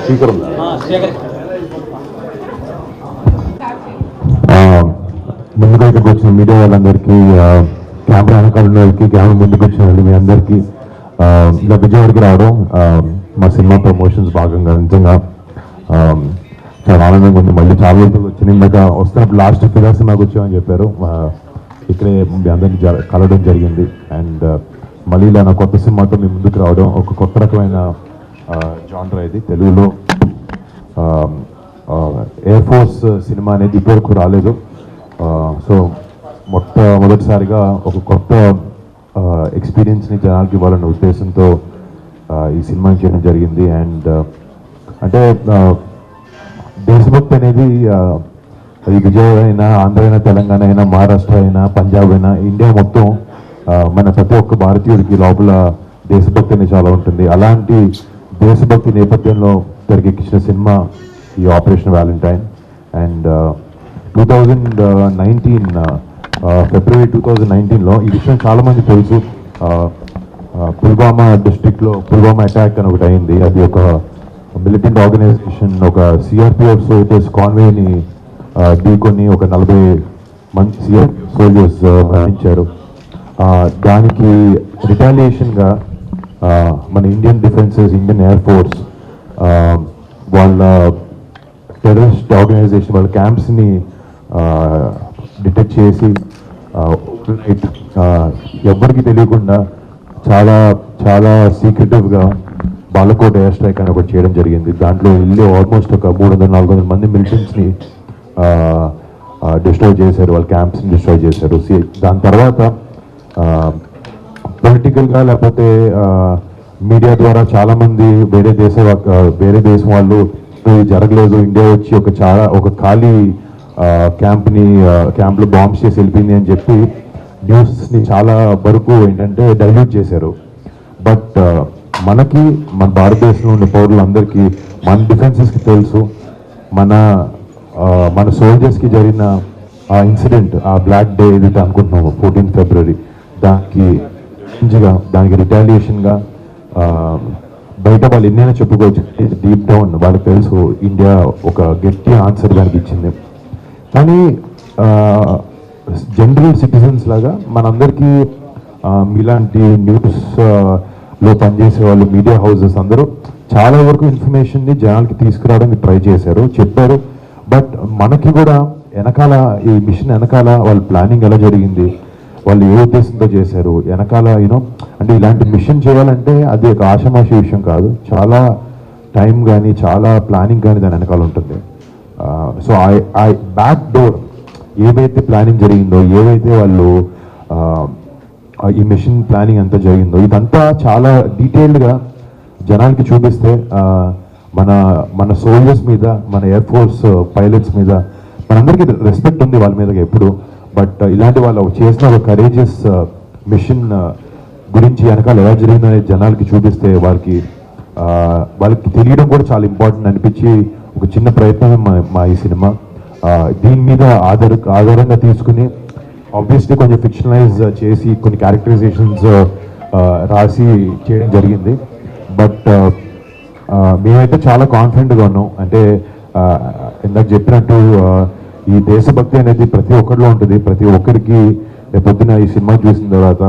Speaker ముందుగా ఇక్కడికి వచ్చిన మీడియా వాళ్ళందరికీ, కెమెరా వెనకాల ఉన్న వాళ్ళకి, కెమెరా ముందుకు వచ్చిన వాళ్ళు మీ అందరికీ ఇలా విజయవాడకి రావడం మా సినిమా ప్రమోషన్స్ భాగంగా నిజంగా చాలా ఆనందంగా ఉంది. మళ్ళీ చాలా రోజులు వచ్చిన ఇందాక వస్తున్నప్పుడు లాస్ట్ ఫిదా సినిమాకి వచ్చామని చెప్పారు, ఇక్కడే మీ అందరినీ కలవడం జరిగింది. అండ్ మళ్ళీ ఇలా నా కొత్త సినిమాతో మీ ముందుకు రావడం, ఒక కొత్త రకమైన జానర్ ఇది. తెలుగులో ఎయిర్ ఫోర్స్ సినిమా అనేది ఇప్పటివరకు రాలేదు. సో మొట్టమొదటిసారిగా ఒక కొత్త ఎక్స్పీరియన్స్ని జనాలకి ఇవ్వాలన్న ఉద్దేశంతో ఈ సినిమా చేయడం జరిగింది. అండ్ అంటే దేశభక్తి అనేది అది విజయవాడ అయినా, ఆంధ్ర అయినా, తెలంగాణ అయినా, మహారాష్ట్ర అయినా, పంజాబ్ అయినా, ఇండియా మొత్తం మన ప్రతి ఒక్క భారతీయుడికి లోపల దేశభక్తి అనేది చాలా ఉంటుంది. అలాంటి దేశభక్తి నేపథ్యంలో తెరకెక్కించిన సినిమా ఈ ఆపరేషన్ వ్యాలంటైన్. అండ్ 2019 ఫిబ్రవరి 2019లో ఈ విషయం చాలామంది తెలుసు. పుల్వామా డిస్ట్రిక్ట్లో పుల్వామా అటాక్ అని ఒకటి అయింది. అది ఒక మిలిటెంట్ ఆర్గనైజేషన్, ఒక సిఆర్పిఎఫ్ సోల్జర్స్ కాన్వేని ఢీకొని ఒక 40 మంది సిఆర్పిఎఫ్ సోల్జర్స్ మరణించారు. దానికి రిటాలియేషన్గా మన Indian defences, Indian air force వాళ్ళ టెర్రరిస్ట్ ఆర్గనైజేషన్ వాళ్ళ క్యాంప్స్ని డిటెక్ట్ చేసి ఎవరికి తెలియకుండా చాలా చాలా సీక్రెటివ్గా బాలకోట ఎయిర్ స్ట్రైక్ అని ఒకటి చేయడం జరిగింది. దాంట్లో వెళ్ళి ఆల్మోస్ట్ ఒక 300-400 మంది మిలిటెంట్స్ని డిస్ట్రాయ్ చేశారు, వాళ్ళ క్యాంప్స్ని డిస్ట్రాయ్ చేశారు. దాని తర్వాత పొలిటికల్గా లేకపోతే మీడియా ద్వారా చాలామంది వేరే దేశం వాళ్ళు జరగలేదు, ఇండియా వచ్చి ఒక ఖాళీ క్యాంప్లో బాంబ్స్ చేసి వెళ్ళిపోయింది అని చెప్పి న్యూస్ని చాలా వరకు ఏంటంటే డైల్యూట్ చేశారు. బట్ మన భారతదేశంలో ఉన్న పౌరులందరికీ, మన డిఫెన్సెస్కి తెలుసు, మన సోల్జర్స్కి జరిగిన ఆ ఇన్సిడెంట్, ఆ బ్లాక్ డే ఏదైతే అనుకుంటున్నాము 14 ఫిబ్రవరి, దానికి రిటాలియేషన్గా బయట వాళ్ళు ఎన్నైనా చెప్పుకోవచ్చు, డీప్ డౌన్ వాళ్ళకి తెలుసు ఇండియా ఒక గట్టి ఆన్సర్ దానికి ఇచ్చింది. కానీ జనరల్ సిటిజన్స్ లాగా మనందరికీ ఇలాంటి న్యూస్లో పనిచేసే వాళ్ళు, మీడియా హౌసెస్ అందరూ చాలా వరకు ఇన్ఫర్మేషన్ని జనాలకి తీసుకురావడానికి ట్రై చేశారు, చెప్పారు. బట్ మనకి కూడా వెనకాల ఈ మిషన్ వెనకాల వాళ్ళ ప్లానింగ్ ఎలా జరిగింది, వాళ్ళు ఏ ఉద్దేశంతో చేశారు, వెనకాల అంటే ఇలాంటి మిషన్ చేయాలంటే అది ఒక ఆషామాషి విషయం కాదు. చాలా టైం కానీ, చాలా ప్లానింగ్ కానీ దాని వెనకాల ఉంటుంది. సో ఆ బ్యాక్ డోర్ ఏవైతే ప్లానింగ్ జరిగిందో, ఏవైతే వాళ్ళు ఈ మిషన్ ప్లానింగ్ అంతా జరిగిందో, ఇదంతా చాలా డీటెయిల్డ్గా జనాలకి చూపిస్తే మన సోల్జర్స్ మీద, మన ఎయిర్ ఫోర్స్ పైలట్స్ మీద మనందరికీ రెస్పెక్ట్ ఉంది వాళ్ళ మీద ఎప్పుడు. బట్ ఇలాంటి వాళ్ళు చేసిన ఒక కరేజియస్ మిషన్ గురించి వెనకాల ఎలా జరిగిందనే జనాలకి చూపిస్తే వాళ్ళకి వాళ్ళకి తెలియడం కూడా చాలా ఇంపార్టెంట్ అనిపించి ఒక చిన్న ప్రయత్నమే మా ఈ సినిమా. దీని మీద ఆధారంగా తీసుకుని ఆబ్వియస్లీ కొంచెం ఫిక్షనలైజ్ చేసి కొన్ని క్యారెక్టరైజేషన్స్ రాసి చేయడం జరిగింది. బట్ మేమైతే చాలా కాన్ఫిడెంట్గా ఉన్నాం. అంటే ఇందాక చెప్పినట్టు ఈ దేశభక్తి అనేది ప్రతి ఒక్కరిలో ఉంటుంది. ప్రతి ఒక్కరికి పొద్దున ఈ సినిమా చూసిన తర్వాత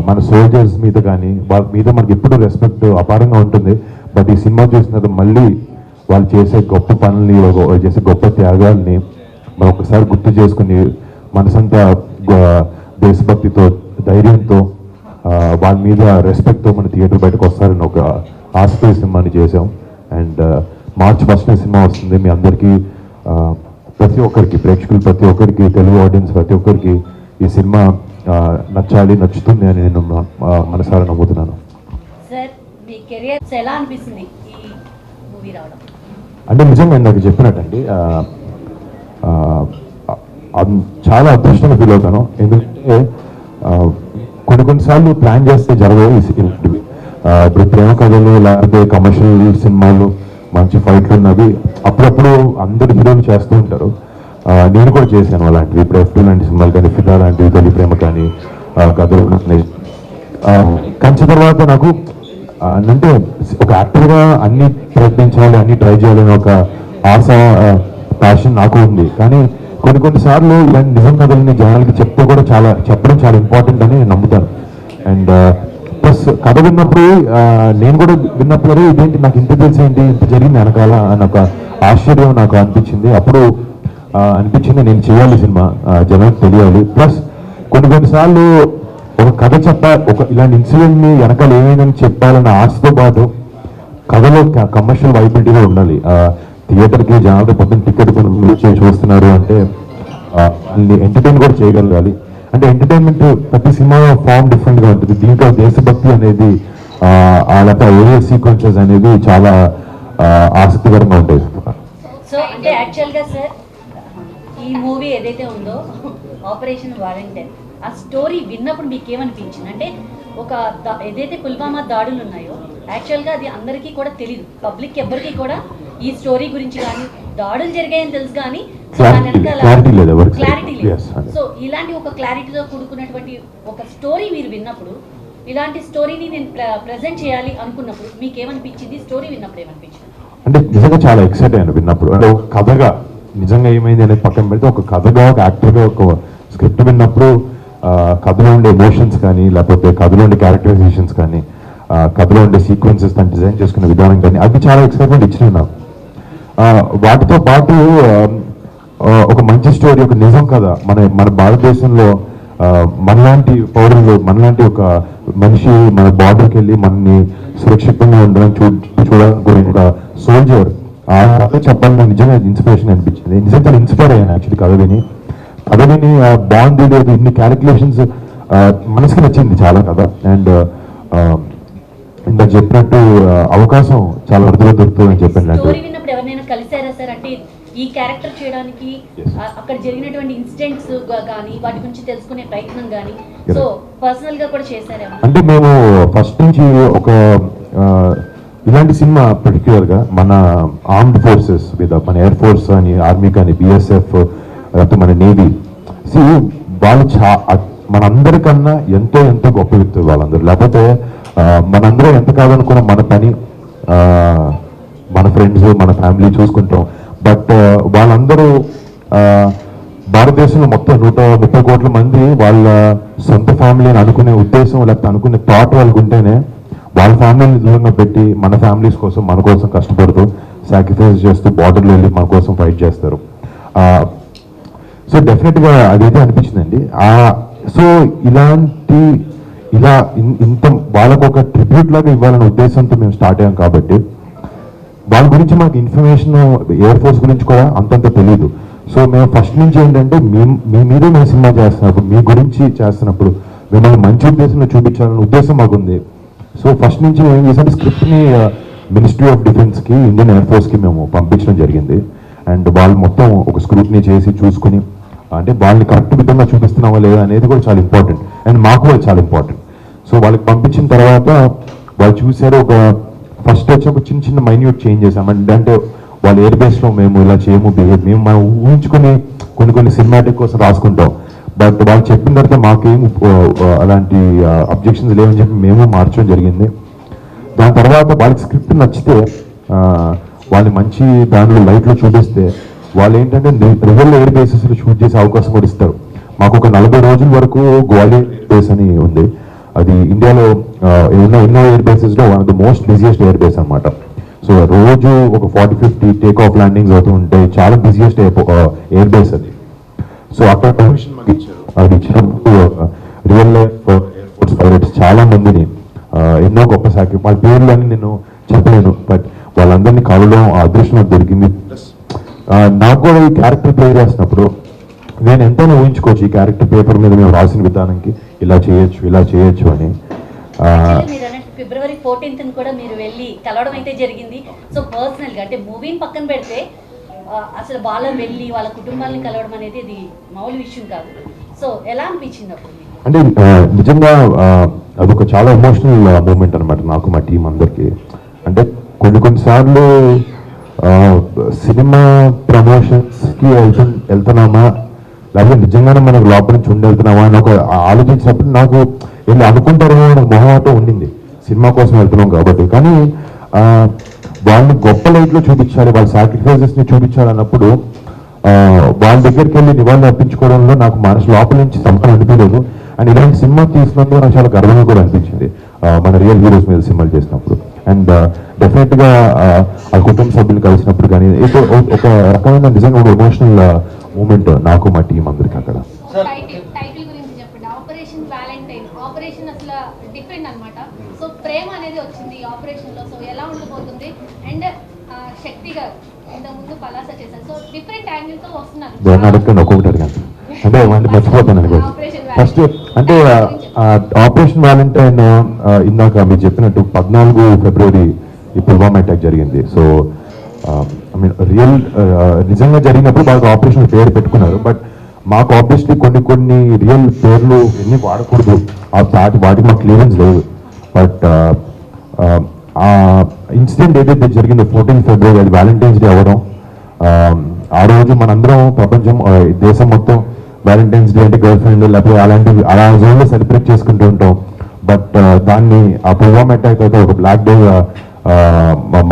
మన సోల్జర్స్ మీద కానీ వాళ్ళ మీద మనకి ఎప్పుడు రెస్పెక్ట్ అపారంగా ఉంటుంది. బట్ ఈ సినిమా చూసిన తర్వాత మళ్ళీ వాళ్ళు చేసే గొప్ప పనుల్ని, వాళ్ళు చేసే గొప్ప త్యాగాల్ని మనం ఒకసారి గుర్తు చేసుకుని మనసంతా దేశభక్తితో, ధైర్యంతో, వాళ్ళ మీద రెస్పెక్ట్తో మన థియేటర్ బయటకు వస్తారని ఒక ఆసక్తి సినిమాని చేసాం. అండ్ మార్చ్ 1న సినిమా వస్తుంది. మీ అందరికీ ప్రతి ఒక్కరికి, ప్రేక్షకులు ప్రతి ఒక్కరికి, తెలుగు ఆడియన్స్ ప్రతి ఒక్కరికి ఈ సినిమా నచ్చుతుంది అని నేను మనసారా నమ్ముతున్నాను. అంటే నిజంగా ఇందాక చెప్పినట్టండి, చాలా అదృష్టంగా ఫీల్ అవుతాను. ఎందుకంటే కొన్నిసార్లు ప్లాన్ చేస్తే జరగవు ఇలాంటివి. ఇప్పుడు ప్రేమ కథలు లేకపోతే కమర్షియల్ సినిమాలు, మంచి ఫైట్లు ఉన్నవి అప్పుడప్పుడు అందరు హీరోలు చేస్తూ ఉంటారు. నేను కూడా చేశాను అలాంటివి. ఇప్పుడు ఎఫ్టీ లాంటి సినిమాలు కానీ, ఫిదా లాంటివి, తొలి ప్రేమ కానీ, కథలు కంచి తర్వాత నాకు అంటే ఒక యాక్టర్గా అన్ని ప్రయత్నించాలి, అన్ని ట్రై చేయాలని ఒక ఆశ, ప్యాషన్ నాకు ఉంది. కానీ కొన్నిసార్లు ఇలాంటి నిజం కథలని జనాలకి చెప్పడం చాలా ఇంపార్టెంట్ అని నేను నమ్ముతాను. అండ్ ప్లస్ కథ విన్నప్పుడు నేను కూడా విన్నప్పుడు ఇదేంటి నాకు ఇంత తెలిసి ఏంటి ఇంత జరిగింది వెనకాల అని ఒక ఆశ్చర్యం నాకు అనిపించింది. అప్పుడు అనిపించింది నేను చేయాలి సినిమా, జనానికి తెలియాలి. ప్లస్ కొన్నిసార్లు ఒక కథ ఇలాంటి ఇన్సిడెంట్ని వెనకాల ఏమైందని చెప్పాలన్న ఆశతో పాటు కథలో కమర్షియల్ వైబిలిటీ కూడా ఉండాలి. థియేటర్కి జనాలతో పొద్దున్న టికెట్ చూస్తున్నారు అంటే వాళ్ళని ఎంటర్టైన్ కూడా చేయగలగాలి. అంటే ఎంటర్టైన్మెంట్ ప్రతి సినిమా ఫామ్ డిఫరెంట్గా ఉంటుంది. దీంట్లో దేశభక్తి అనేది, లేకపోతే ఏరియల్ సీక్వెన్సెస్ అనేవి చాలా ఆసక్తికరంగా ఉంటాయి. సో అంటే యాక్చువల్గా సార్ ఈ మూవీ ఏదైతే ఉందో ఆపరేషన్ వాలంటీర్, ఆ స్టోరీ విన్నప్పుడు మీకు ఏమనిపించింది? అంటే ఒక ఏదైతే పుల్వామా దాడులు ఉన్నాయో యాక్చువల్గా అది అందరికీ కూడా తెలియదు, పబ్లిక్ ఎవ్వరికి కూడా ఈ స్టోరీ గురించి కానీ దాడులు జరిగాయని తెలుసు కానీ క్లారిటీ లేదు. సో ఇలాంటి ఒక క్లారిటీతో కూడుకున్నటువంటి ఒక స్టోరీ మీరు విన్నప్పుడు, ఇలాంటి స్టోరీని నేను ప్రజెంట్ చేయాలి అనుకున్నప్పుడు మీకు ఏమనిపించింది? స్టోరీ విన్నప్పుడు ఏమనిపించింది? అంటే నిజంగా చాలా ఎక్సైట్ అయ్యాను విన్నప్పుడు. అంటే ఒక కథగా నిజంగా ఏమైంది అనేది పక్కన పెడితే ఒక కథగా, ఒక యాక్టర్గా ఒక స్క్రిప్ట్ విన్నప్పుడు కథలో ఉండే ఎమోషన్స్ కానీ, లేకపోతే కథలో ఉండే క్యారెక్టరైజేషన్స్ కానీ, కథలో ఉండే సీక్వెన్సెస్ దాన్ని డిజైన్ చేసుకునే విధానం కానీ అది చాలా ఎక్సైట్మెంట్ ఇచ్చినాయి నాకు. వాటితో పాటు ఒక మంచి స్టోరీ, ఒక నిజం కథ, మన భారతదేశంలో మనలాంటి పౌరులు, మనలాంటి ఒక మనిషి మన బార్డర్కి వెళ్ళి మనని సురక్షితంగా ఉండడం చూడాలనుకునే ఒక సోల్జర్, ఆ కథ చెప్పాలని నిజంగా ఇన్స్పిరేషన్ అనిపించింది. నిజంగా చాలా ఇన్స్పైర్ అయ్యాను యాక్చువల్లీ కథ విని బాగుంది లేదు, ఇన్ని క్యాలిక్యులేషన్స్ మనసుకి నచ్చింది చాలా కథ. అండ్ ఇంత చెప్పినట్టు అవకాశం చాలా అరుదుగా దొరుకుతుందని చెప్పాను. ఈ క్యారెక్టర్ చేయడానికి అక్కడ జరిగినటువంటి ఇన్సిడెంట్స్ కానీ వాటి గురించి తెలుసుకునే ప్రయత్నం కానీ సో పర్సనల్ గా కూడా చేశారేమో? అంటే మేము ఫస్ట్ నుంచి ఒక ఇలాంటి సినిమా పర్టిక్యులర్ గా మన ఆర్మ్డ్ ఫోర్సెస్ మీద, మన ఎయిర్ ఫోర్స్ కానీ, ఆర్మీ కానీ, బిఎస్ఎఫ్, లేకపోతే మన నేవీ, వాళ్ళు మనందరికన్నా ఎంతో ఎంతో గొప్ప వ్యక్తులు వాళ్ళందరూ. లేకపోతే మనందరూ ఎంత కాదనుకున్న మన పని, మన ఫ్రెండ్స్, మన ఫ్యామిలీ చూసుకుంటాం. బట్ వాళ్ళందరూ భారతదేశంలో మొత్తం 130 కోట్ల మంది వాళ్ళ సొంత ఫ్యామిలీని అనుకునే ఉద్దేశం, లేకపోతే అనుకునే థాట్ వాళ్ళకు ఉంటేనే వాళ్ళ ఫ్యామిలీని దూరంగా పెట్టి మన ఫ్యామిలీస్ కోసం, మన కోసం కష్టపడుతూ, సాక్రిఫైస్ చేస్తూ బార్డర్లో వెళ్ళి మన కోసం ఫైట్ చేస్తారు. సో డెఫినెట్గా అదైతే అనిపించిందండి. సో ఇంత వాళ్ళకు ఒక ట్రిబ్యూట్ లాగా ఇవ్వాలనే ఉద్దేశంతో మేము స్టార్ట్ అయ్యాం. కాబట్టి వాళ్ళ గురించి మాకు ఇన్ఫర్మేషన్ ఎయిర్ ఫోర్స్ గురించి కూడా అంతంత తెలియదు. సో మేము ఫస్ట్ నుంచి ఏంటంటే మీ మీద మేము సినిమా చేస్తున్నప్పుడు, మీ గురించి చేస్తున్నప్పుడు మిమ్మల్ని మంచి ఉద్దేశంలో చూపించాలనే ఉద్దేశం మాకుంది. సో ఫస్ట్ నుంచి మేము ఈసారి స్క్రిప్ట్ని మినిస్ట్రీ ఆఫ్ డిఫెన్స్కి, ఇండియన్ ఎయిర్ ఫోర్స్కి మేము పంపించడం జరిగింది. అండ్ వాళ్ళు మొత్తం ఒక స్క్రూట్నీ చేసి చూసుకుని, అంటే వాళ్ళని కరెక్ట్ విధంగా చూపిస్తున్నావా లేదా అనేది కూడా చాలా ఇంపార్టెంట్, అండ్ మాకు కూడా చాలా ఇంపార్టెంట్. సో వాళ్ళకి పంపించిన తర్వాత వాళ్ళు చూసారు ఒక ఫస్ట్ వచ్చి ఒక చిన్న చిన్న మైన్యూట్ చేంజెస్ అంటే వాళ్ళ ఎయిర్ బేస్లో మేము ఇలా చేయము బిహేవ్ మేము మనం ఊహించుకొని కొన్ని సినిమాటిక్ కోసం రాసుకుంటాం. బట్ వాళ్ళు చెప్పిన తర్వాత మాకేం అలాంటి అబ్జెక్షన్స్ లేవని చెప్పి మేము మార్చడం జరిగింది. దాని తర్వాత వాళ్ళకి స్క్రిప్ట్ నచ్చితే వాళ్ళని మంచి దానిలో లైట్లో చూపిస్తే వాళ్ళు ఏంటంటే రియల్ ఎయిర్ బేసెస్లో షూట్ చేసే అవకాశం కూడా ఇస్తారు. మాకు ఒక 40 రోజుల వరకు గ్వాలియర్ బేస్ అని ఉంది. అది ఇండియాలో ఎన్నో ఎయిర్ బేసెస్లో one of the most busiest air base అనమాట. సో రోజు ఒక 40-50 టేక్ ఆఫ్ ల్యాండింగ్స్ అవుతూ ఉంటాయి. చాలా బిజియెస్ట్ ఎయిర్ బేస్ అది. సో అక్కడ పర్మిషన్ మాకు ఇచ్చారు. అది ఇచ్చినప్పుడు real life air force pilots చాలా మందిని ఎన్నో గొప్ప వాళ్ళ పేర్లు అని నేను చెప్పలేను, బట్ వాళ్ళందరినీ కలవడం ఆ అదృష్టం నాకు దొరికింది. నాకు కూడా ఈ క్యారెక్టర్ ప్లే చేసినప్పుడు నేను ఎంతో ఊహించుకోవచ్చు ఈ క్యారెక్టర్ పేపర్ మీద మేము రాసిన విధానానికి ఇలా చేయొచ్చు అని. ఫిబ్రవరి 14th కూడా మీరు వెళ్ళి కలవడం అయితే జరిగింది. సో పర్సనల్గా అంటే మూవీని పక్కన పెడితే అసలు వాళ్ళ వెళ్ళి వాళ్ళ కుటుంబాలను కలవడం అనేది అది మామూలు విషయం కాదు. సో ఎలా అనిపించింది అప్పుడు? అంటే నిజంగా అదొక చాలా ఎమోషనల్ మూమెంట్ అనమాట నాకు, మా టీం అందరికీ. అంటే కొన్నిసార్లు సినిమా ప్రమోషన్స్కి వెళ్తున్నామా లేకపోతే నిజంగానే మనకు లోపల నుంచి వెళ్తున్నామా అని ఒక ఆలోచించినప్పుడు నాకు వెళ్ళి అనుకుంటారేమో నాకు మొహమాటం ఉండింది, సినిమా కోసం వెళ్తున్నాం కాబట్టి. కానీ వాళ్ళని గొప్ప లైట్లో చూపించాలి, వాళ్ళ సాక్రిఫైజెస్ని చూపించాలి అన్నప్పుడు వాళ్ళ దగ్గరికి వెళ్ళి నివాళులు అర్పించుకోవడంలో నాకు మనసు లోపల నుంచి సంపద అనిపించలేదు. అండ్ ఇలాంటి సినిమా తీసినందుకు నాకు చాలా గర్వంగా కూడా అనిపించింది మన రియల్ హీరోస్ మీద సినిమాలు చేసినప్పుడు. అండ్ డెఫినెట్గా ఆ కుటుంబ సభ్యులు కలిసినప్పుడు కానీ ఒక రకమైన నిజంగా ఒక ఎమోషనల్ మూమెంట్ నాకు మా టీం అందరికి అక్కడ. టైటిల్ గురించి చెప్పండి. Operation Valentine. ఆపరేషన్ అసలు డిఫరెంట్ అన్నమాట. సో ప్రేమ అనేది వచ్చింది ఈ ఆపరేషన్ లో. సో ఎలా ఉండబోతుంది? అండ్ శక్తి గారు ఇంతకుముందు పలాస చేశారు. సో డిఫరెంట్ యాంగిల్ తో వస్తున్నారు. అడగండి ఒక్కొక్కటి అడగండి అంటే మర్చిపోతాను అనుకో. ఫస్ట్ అంటే ఆపరేషన్ వ్యాలంటైన్ ఇందాక మీరు చెప్పినట్టు 14 ఫిబ్రవరి ఈ పుల్వామా అటాక్ జరిగింది. సో ఐ మీన్ నిజంగా జరిగినప్పుడు వాళ్ళకి ఆపరేషన్ పేరు పెట్టుకున్నారు. బట్ మాకు ఆబ్వియస్లీ కొన్ని రియల్ పేర్లు ఎన్ని వాడకూడదు, వాటికి మాకు క్లియరెన్స్ లేదు. బట్ ఆ ఇన్సిడెంట్ ఏదైతే జరిగిందో 14 ఫిబ్రవరి అది వ్యాలంటైన్స్ డే అవ్వడం, ఆ రోజు మనందరం ప్రపంచం దేశం మొత్తం వ్యాలంటైన్స్ డే అంటే గర్ల్ ఫ్రెండ్ లేకపోతే అలాంటివి అలా జోన్లో సెలబ్రేట్ చేసుకుంటూ ఉంటాం. బట్ దాన్ని ఆ పుల్వామా అటాక్ అయితే ఒక బ్లాక్ డే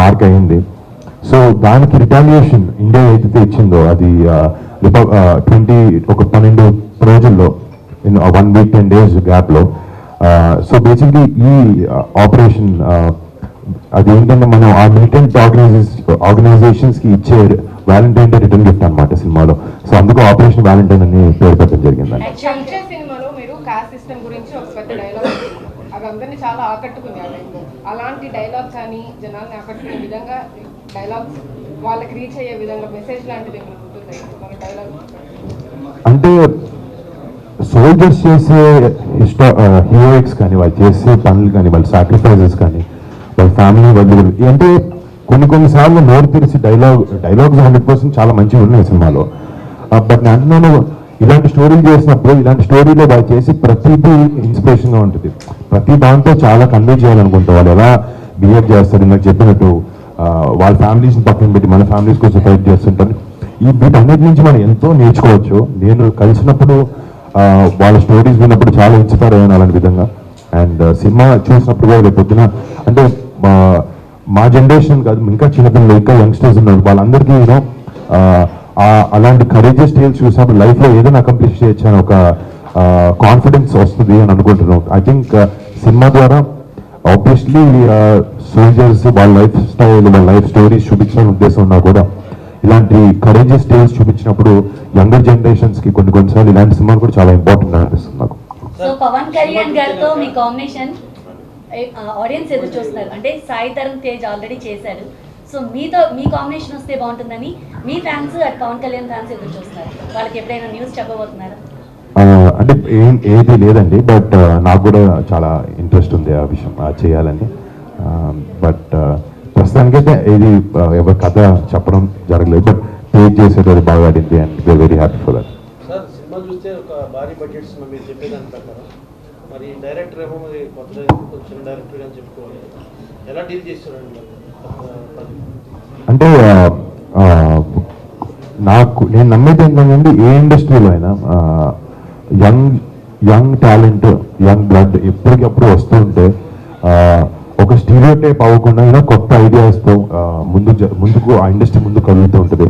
మార్క్ అయింది. సో దానికి రిటాలియేషన్ ఇండియా ఏదైతే ఇచ్చిందో అది 12 రోజుల్లో 1 week 10 days గ్యాప్లో. సో బేసిక్లీ ఈ ఆపరేషన్ అది ఏంటంటే మనం ఆ మిలిటెంట్ ఆర్గనైజేషన్స్కి ఇచ్చే వ్యాలంటైన్ డే రిటర్న్ గిఫ్ట్ అనమాట సినిమాలో. సో అందుకు ఆపరేషన్ వ్యాలంటైన్ అని పేరు పెట్టడం జరిగిందండి. సినిమాలో మీరు కాస్ట్ సిస్టమ్ గురించి ఒక పెద్ద డైలాగ్ అది అందరినీ చాలా ఆకట్టుకున్నారు. అలాంటి డైలాగ్ కానీ జనాల్ని ఆకట్టుకునే విధంగా డైలాగ్స్ వాళ్ళకి రీచ్ అయ్యే విధంగా మెసేజ్ లాంటిది ఏమైనా ఉంటుంది మన డైలాగ్? అంటే సోల్జర్స్ చేసే హీరోయిక్స్ కానీ వాళ్ళు చేసే పనులు కానీ వాళ్ళ సాక్రిఫైజెస్ కానీ వాళ్ళ ఫ్యామిలీ వాళ్ళు అంటే కొన్నిసార్లు నోరు తెరిచి డైలాగ్స్ 100% చాలా మంచిగా ఉన్నాయి సినిమాలో. బట్ నేను అంటున్నాను ఇలాంటి స్టోరీలు చేసినప్పుడు ఇలాంటి స్టోరీలో వాళ్ళు చేసి ప్రతిదీ ఇన్స్పిరేషన్గా ఉంటుంది. ప్రతి దాంతో చాలా కన్వే చేయాలనుకుంటారు. వాళ్ళు ఎలా బిహేవ్ చేస్తారు, నాకు చెప్పినట్టు వాళ్ళ ఫ్యామిలీస్ని పక్కన పెట్టి మన ఫ్యామిలీస్ కోసం ఫైట్ చేస్తుంటారు. వీటన్నిటి నుంచి మనం ఎంతో నేర్చుకోవచ్చు. నేను కలిసినప్పుడు వాళ్ళ స్టోరీస్ విన్నప్పుడు చాలా ఇన్స్పైర్ అయ్యాను అలాంటి విధంగా. అండ్ సినిమా చూసినప్పుడు కూడా రేపు పొద్దున అంటే మా జనరేషన్ కాదు, ఇంకా చిన్నపిల్లలు ఇంకా యంగ్స్టర్స్ ఉన్నారు, వాళ్ళందరికీ యూనో అలాంటి కరేజియస్ టేల్స్ చూసినప్పుడు లైఫ్లో ఏదైనా అకంప్లిష్ చేయొచ్చు అని ఒక కాన్ఫిడెన్స్ వస్తుంది అని అనుకుంటున్నాం. ఐ థింక్ సినిమా ద్వారా ఆబ్వియస్లీ సోల్జర్స్ వాళ్ళ లైఫ్ స్టైల్ వాళ్ళ లైఫ్ స్టోరీస్ చూపించాలని ఉద్దేశం ఉన్నా కూడా ఇలాంటి కరేజియస్ టేల్స్ చూపించినప్పుడు యంగర్ జనరేషన్స్కి కొన్నిసార్లు ఇలాంటి సినిమాలు కూడా చాలా ఇంపార్టెంట్ అనిపిస్తుంది నాకు. సో పవన్ కళ్యాణ్ గారితో మీ కాంబినేషన్ ఆడియన్స్ ఎదురు చూస్తున్నారు. అంటే సాయి ధరమ్ తేజ్ ఆల్రెడీ చేశారు. సో మీ కాంబినేషన్ వస్తే బాగుంటుందని మీ ఫ్యాన్స్ అటు పవన్ కళ్యాణ్ ఫ్యాన్స్ ఎదురు చూస్తున్నారు. వాళ్ళకి ఎప్పుడైనా న్యూస్ చెప్పబోతున్నారా? అంటే ఏది లేదండి, బట్ నాకు కూడా చాలా ఇంట్రెస్ట్ ఉంది ఆ విషయం చేయాలని. బట్ ప్రస్తుతానికైతే ఇది ఎవరి కథ చెప్పడం జరగలేదు. బట్ తేజ్ చేసేది అది బాగా ఆడింది and we are very happy for that. Sir cinema చూస్తే ఒక భారీ బడ్జెట్ సినిమా మీరు చెప్పేదాని ప్రకారం మరి డైరెక్టర్ ఏమో మరి కొత్త చిన్న డైరెక్టర్ అని చెప్పుకోవాలి, ఎలా డీల్ చేస్తారండి మరి? అంటే నేను నమ్మేది ఏంటంటే ఏ ఇండస్ట్రీలో అయినా యంగ్ టాలెంట్, యంగ్ బ్లడ్ ఎప్పటికప్పుడు వస్తుంటే ఒక స్టీరియో టైప్ అవ్వకుండా కొత్త ఐడియాస్తో ముందుకు ఆ ఇండస్ట్రీ ముందుకు కదులుతూ ఉంటుంది.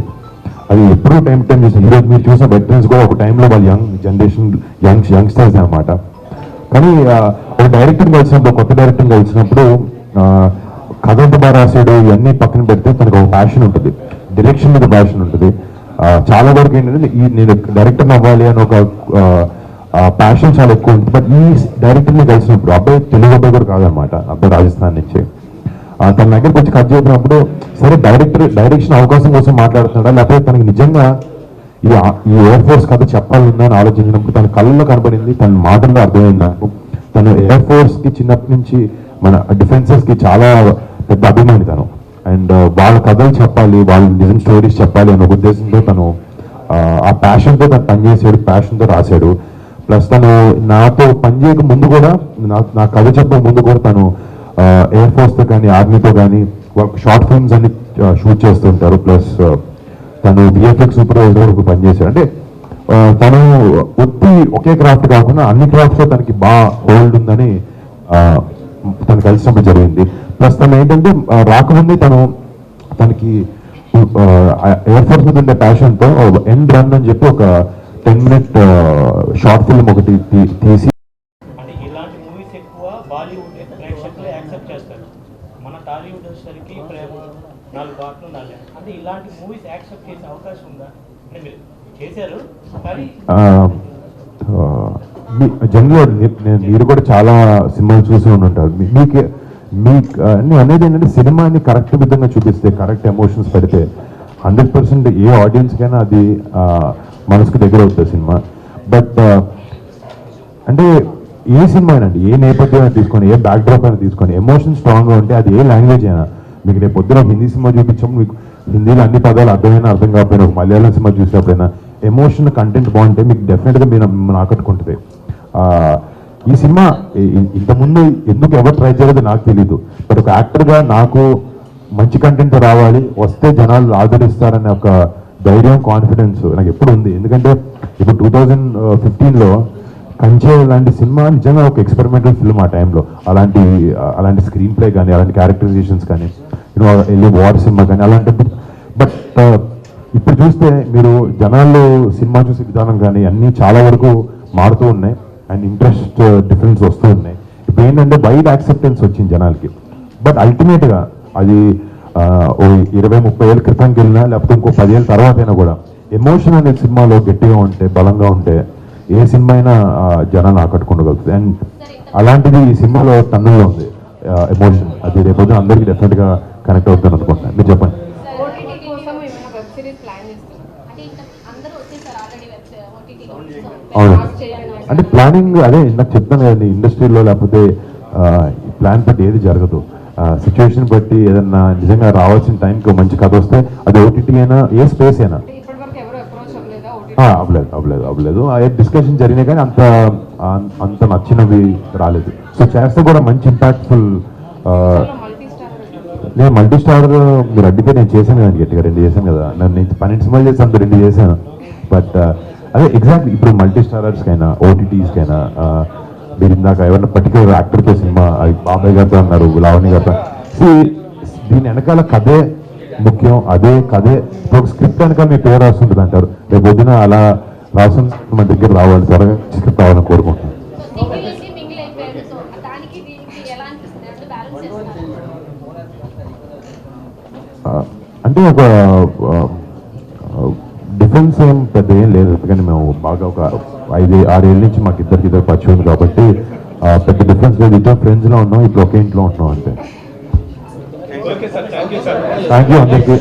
అది ఎప్పుడూ టైం చూసిన ఈరోజు మీరు చూసిన వెటరన్స్ కూడా ఒక టైంలో వాళ్ళు యంగ్ జనరేషన్ యంగ్స్టర్స్ అనమాట. కానీ ఒక డైరెక్టర్ కలిసినప్పుడు, కొత్త డైరెక్టర్ కలిసినప్పుడు కథ ఎంత బాగా రాసాడు ఇవన్నీ పక్కన పెడితే తనకు ఒక ప్యాషన్ ఉంటుంది, డైరెక్షన్ మీద ప్యాషన్ ఉంటుంది. చాలా వరకు ఏంటంటే నేను డైరెక్టర్ అవ్వాలి అని ఒక ప్యాషన్ చాలా ఎక్కువ ఉంటుంది. బట్ ఈ డైరెక్టర్ని కలిసినప్పుడు అబ్బాయి తెలుగు అబ్బాయి కూడా కాదనమాట, అబ్బాయి రాజస్థాన్ నుంచి, తన దగ్గరకు వచ్చి కట్ చేసినప్పుడు సరే డైరెక్షన్ అవకాశం కోసం మాట్లాడుతున్నాడా లేకపోతే తనకి నిజంగా ఈ ఎయిర్ ఫోర్స్ కథ చెప్పాలన్నా అని ఆలోచించినప్పుడు తన కళ్ళలో కనబడింది, తన మాటల్లో అర్థమైంది నాకు. తను ఎయిర్ ఫోర్స్ కి చిన్నప్పటి నుంచి మన డిఫెన్సెస్ కి చాలా పెద్ద అభిమాని తను. అండ్ వాళ్ళ కథలు చెప్పాలి, వాళ్ళ నిజం స్టోరీస్ చెప్పాలి అనే ఉద్దేశంతో తను ఆ ప్యాషన్తో తను పనిచేసాడు, ప్యాషన్తో రాశాడు. ప్లస్ తను నాతో పనిచేయక ముందు కూడా, నా కథ చెప్పక ముందు కూడా తను ఎయిర్ ఫోర్స్తో కానీ ఆర్మీతో కానీ వాళ్ళకి షార్ట్ ఫిల్మ్స్ అన్ని షూట్ చేస్తుంటారు. ప్లస్ తను విఎఫ్ఎక్స్ సూపర్వైజర్ వరకు పనిచేశాడు. అంటే తను ఒకే క్రాఫ్ట్ కాకుండా అన్ని క్రాఫ్ట్స్లో తనకి బాగా హోల్డ్ ఉందని తను కలిసినప్పుడు జరిగింది. ప్లస్ తను ఏంటంటే రాకముందే తనకి ఎయిర్ ఫోర్స్ మీద ఉండే ప్యాషన్తో ఎండ్ రన్ అని చెప్పి ఒక 10-minute షార్ట్ ఫిల్మ్ ఒకటి తీసి, అంటే ఇలాంటి మూవీస్ ఎక్కువ బాలీవుడ్ ప్రేక్షకులు యాక్సెప్ట్ చేస్తారు. మన టాలీవుడ్ వచ్చేసరికి ప్రేమ 4 పాటలు 4. అంటే ఇలాంటి మూవీస్ యాక్సెప్ట్ చేసే అవకాశం ఉందా? అంటే మీరు చేశారు కానీ జనరల్ మీరు కూడా చాలా సినిమాలు చూసి ఉంటారు. మీకు అనేది ఏంటంటే సినిమాని కరెక్ట్ విధంగా చూపిస్తే, కరెక్ట్ ఎమోషన్స్ పెడితే 100% ఏ ఆడియన్స్కైనా అది మనసుకు దగ్గర అవుతుంది సినిమా. బట్ అంటే ఏ సినిమా అయినండి, ఏ నేపథ్యం అయినా తీసుకొని, ఏ బ్యాక్డ్రాప్ అయినా తీసుకొని, ఎమోషన్ స్ట్రాంగ్గా ఉంటే అది ఏ లాంగ్వేజ్ అయినా, మీకు రేపు పొద్దున హిందీ సినిమా చూపించినప్పుడు మీకు హిందీలో అన్ని పదాలు అర్థమైనా అర్థం కాకపోయినా, ఒక మలయాళం సినిమా చూసినప్పుడైనా ఎమోషన్ కంటెంట్ బాగుంటే మీకు డెఫినెట్గా మిమ్మల్ని ఆకట్టుకుంటుంది. ఈ సినిమా ఇంతకుముందు ఎందుకు ఎవరు ట్రై చేయలేదో నాకు తెలీదు. బట్ ఒక యాక్టర్గా నాకు మంచి కంటెంట్ రావాలి, వస్తే జనాలు ఆదరిస్తారనే ఒక ధైర్యం, కాన్ఫిడెన్స్ నాకు ఎప్పుడు ఉంది. ఎందుకంటే ఇప్పుడు 2015లో కంచె లాంటి సినిమా నిజంగా ఒక ఎక్స్పెరిమెంటల్ ఫిల్మ్. ఆ టైంలో అలాంటి స్క్రీన్ ప్లే కానీ, అలాంటి క్యారెక్టరైజేషన్స్ కానీ, వెళ్ళి వార్ సినిమా కానీ అలాంటి. బట్ ఇప్పుడు చూస్తే మీరు జనాల్లో సినిమా చూసే విధానం కానీ అన్నీ చాలా వరకు మారుతూ ఉన్నాయి. అండ్ ఇంట్రెస్ట్ డిఫరెన్స్ వస్తూ ఉన్నాయి. ఇప్పుడు ఏంటంటే వైడ్ యాక్సెప్టెన్స్ వచ్చింది జనాలకి. బట్ అల్టిమేట్గా అది 20-30 ఏళ్ళ క్రితంకి వెళ్ళినా లేకపోతే ఇంకో 10 ఏళ్ళ తర్వాత అయినా కూడా ఎమోషన్ అనేది సినిమాలో గట్టిగా ఉంటే, బలంగా ఉంటే ఏ సినిమా అయినా జనాన్ని ఆకట్టుకోగలుగుతుంది. అండ్ అలాంటిది ఈ సినిమాలో టన్నుల్లో ఉంది ఎమోషన్. అది రేపు అందరికీ డెఫినెట్గా కనెక్ట్ అవుతుంది అనుకుంటున్నాను. మీరు చెప్పండి. అవును, అంటే ప్లానింగ్ అదే నాకు చెప్తాను కదండి, ఇండస్ట్రీలో లేకపోతే ప్లాన్ బట్టి ఏది జరగదు. సిచ్యువేషన్ బట్టి ఏదన్నా నిజంగా రావాల్సిన టైంకి మంచి కథ వస్తే అది ఓటీటీ అయినా ఏ స్పేస్ అయినా. అవ్వలేదు ఏ డిస్కషన్ జరిగినాయి కానీ అంత నచ్చినవి రాలేదు. సో చేస్తే కూడా మంచి ఇంపాక్ట్ఫుల్. నేను మల్టీ స్టార్ మీరు అడ్డితే నేను చేశాను కదండి, గట్టిగా 2 చేశాను కదా. నేను 12 సినిమాలు చేశాను, 2 చేశాను. బట్ అదే ఎగ్జాక్ట్లీ ఇప్పుడు మల్టీ స్టారర్స్కైనా, ఓటీటీస్కైనా మీరు ఇందాక ఎవరైనా పర్టికులర్ యాక్టర్తో సినిమా, అది బాబాయ్ గారితో అన్నారు, లావణి గారితో. దీని వెనకాల కథే ముఖ్యం. అదే కథే ఒక స్క్రిప్ట్ వెనకాల మీ పేరు రాస్తుంటుంది అంటారు. రేపు పొద్దున అలా రాసిన మన దగ్గర రావాలి, త్వరగా స్క్రిప్ట్ రావాలని కోరుకుంటున్నాను. అంటే ఒక డిఫరెన్స్ ఏం పెద్ద ఏం లేదు. ఎందుకంటే మేము బాగా ఒక 5-6 ఏళ్ళ నుంచి మాకు ఇద్దరు పరిచయం ఉంది కాబట్టి పెద్ద డిఫరెన్స్ లేదు. ఇద్దరు ఫ్రెండ్స్లో ఉన్నాం, ఇప్పుడు ఒకే ఇంట్లో ఉంటున్నాం అంతే. థ్యాంక్ యూ అందరికీ.